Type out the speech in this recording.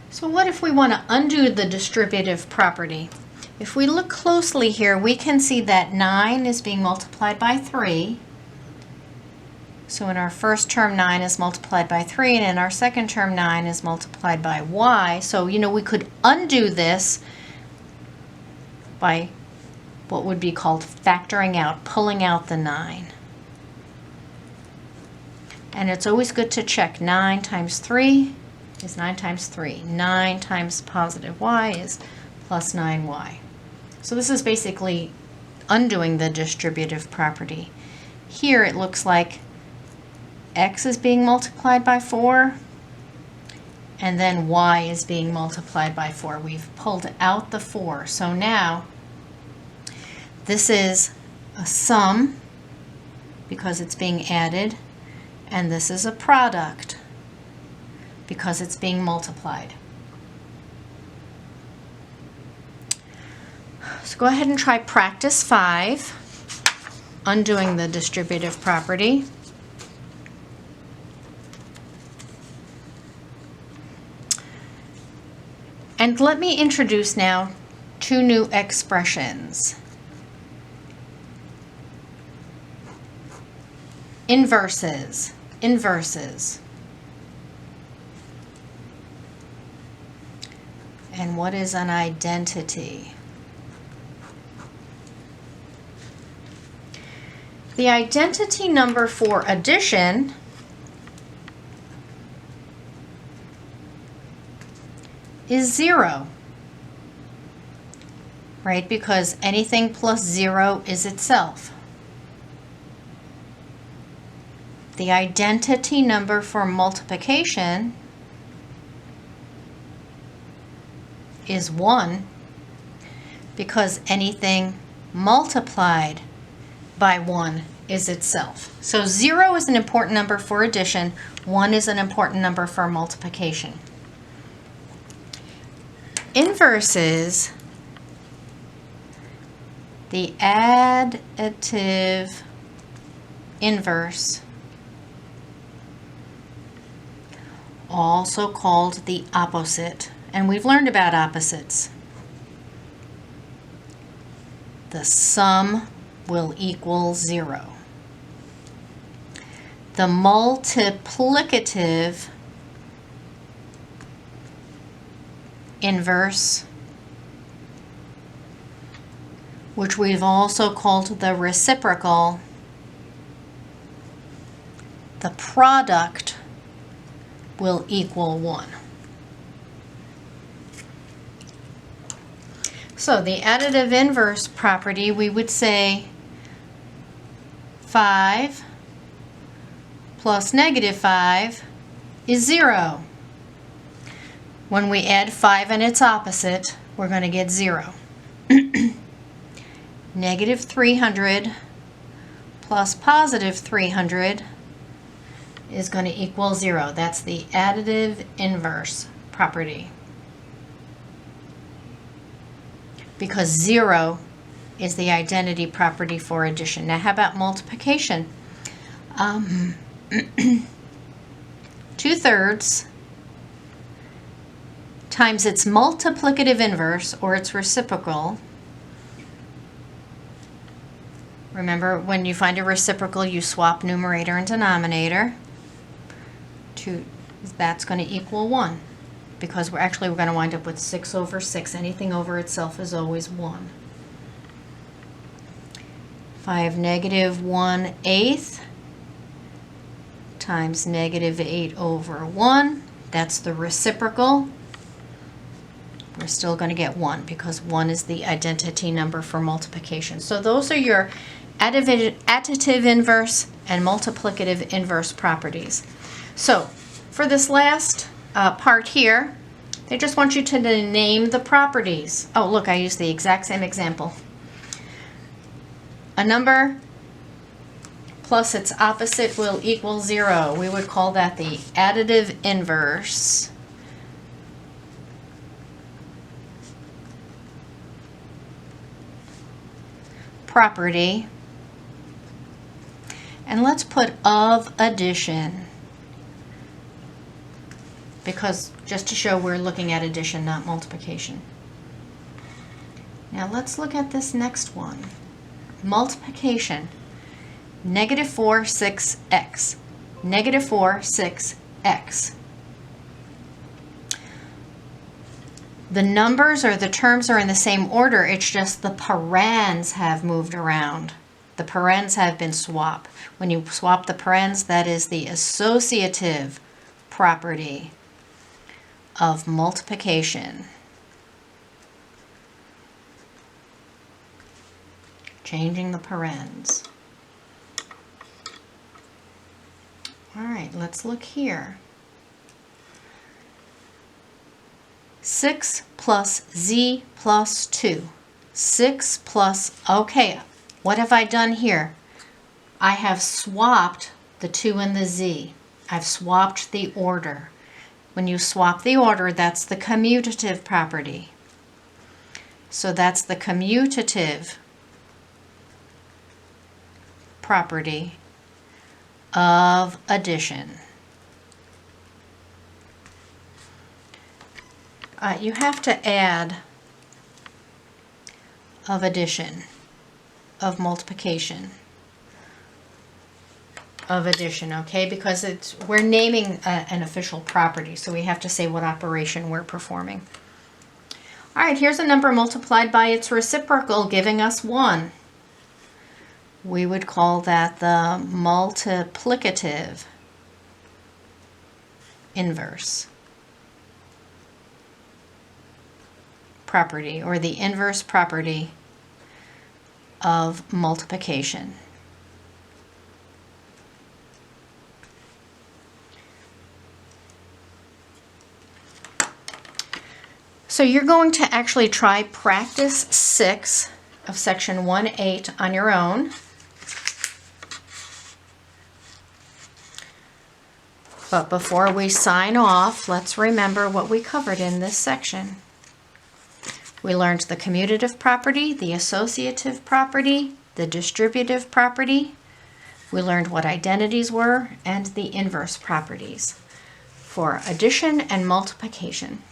So what if we want to undo the distributive property? If we look closely here, we can see that 9 is being multiplied by 3. So in our first term, 9 is multiplied by 3, and in our second term, 9 is multiplied by y. So, we could undo this by what would be called factoring out, pulling out the 9. And it's always good to check. 9 times 3 is 9 times 3. 9 times positive y is plus 9y. So this is basically undoing the distributive property. Here it looks like x is being multiplied by 4, and then y is being multiplied by 4. We've pulled out the 4. So now this is a sum because it's being added, and this is a product because it's being multiplied. So go ahead and try practice 5, undoing the distributive property. And let me introduce now 2 new expressions. Inverses. And what is an identity? The identity number for addition is 0, right? Because anything plus 0 is itself. The identity number for multiplication is 1, because anything multiplied by 1 is itself. So 0 is an important number for addition, 1 is an important number for multiplication. Inverses, the additive inverse, also called the opposite, and we've learned about opposites. The sum will equal 0. The multiplicative inverse, which we've also called the reciprocal, the product will equal 1. So the additive inverse property, we would say 5 plus negative 5 is 0. When we add 5 and its opposite, we're going to get 0. Negative 300 plus positive 300 is going to equal 0. That's the additive inverse property. Because 0 is the identity property for addition. Now how about multiplication? 2/3 times its multiplicative inverse, or its reciprocal. Remember, when you find a reciprocal, you swap numerator and denominator. That's going to equal 1, because we're going to wind up with 6 over 6. Anything over itself is always 1. 5 negative 1/8 times negative 8 over 1. That's the reciprocal. We're still going to get 1, because 1 is the identity number for multiplication. So those are your additive inverse and multiplicative inverse properties. So for this last part here, they just want you to name the properties. Oh, look, I used the exact same example. A number plus its opposite will equal 0. We would call that the additive inverse. Property. And let's put of addition, because just to show we're looking at addition, not multiplication. Now let's look at this next one. Multiplication. Negative 4, 6x. Negative 4, 6x. The numbers or the terms are in the same order, it's just the parens have moved around. The parens have been swapped. When you swap the parens, that is the associative property of multiplication. Changing the parens. All right, let's look here. 6 plus z plus 2. 6 plus, okay, what have I done here? I have swapped the 2 and the z. I've swapped the order. When you swap the order, that's the commutative property. So that's the commutative property of addition. You have to add of addition, of multiplication, of addition, okay? Because we're naming an official property, so we have to say what operation we're performing. All right, here's a number multiplied by its reciprocal, giving us 1. We would call that the multiplicative inverse property, or the inverse property of multiplication. So you're going to actually try practice 6 of section 1.8 on your own. But before we sign off, let's remember what we covered in this section. We learned the commutative property, the associative property, the distributive property. We learned what identities were and the inverse properties for addition and multiplication.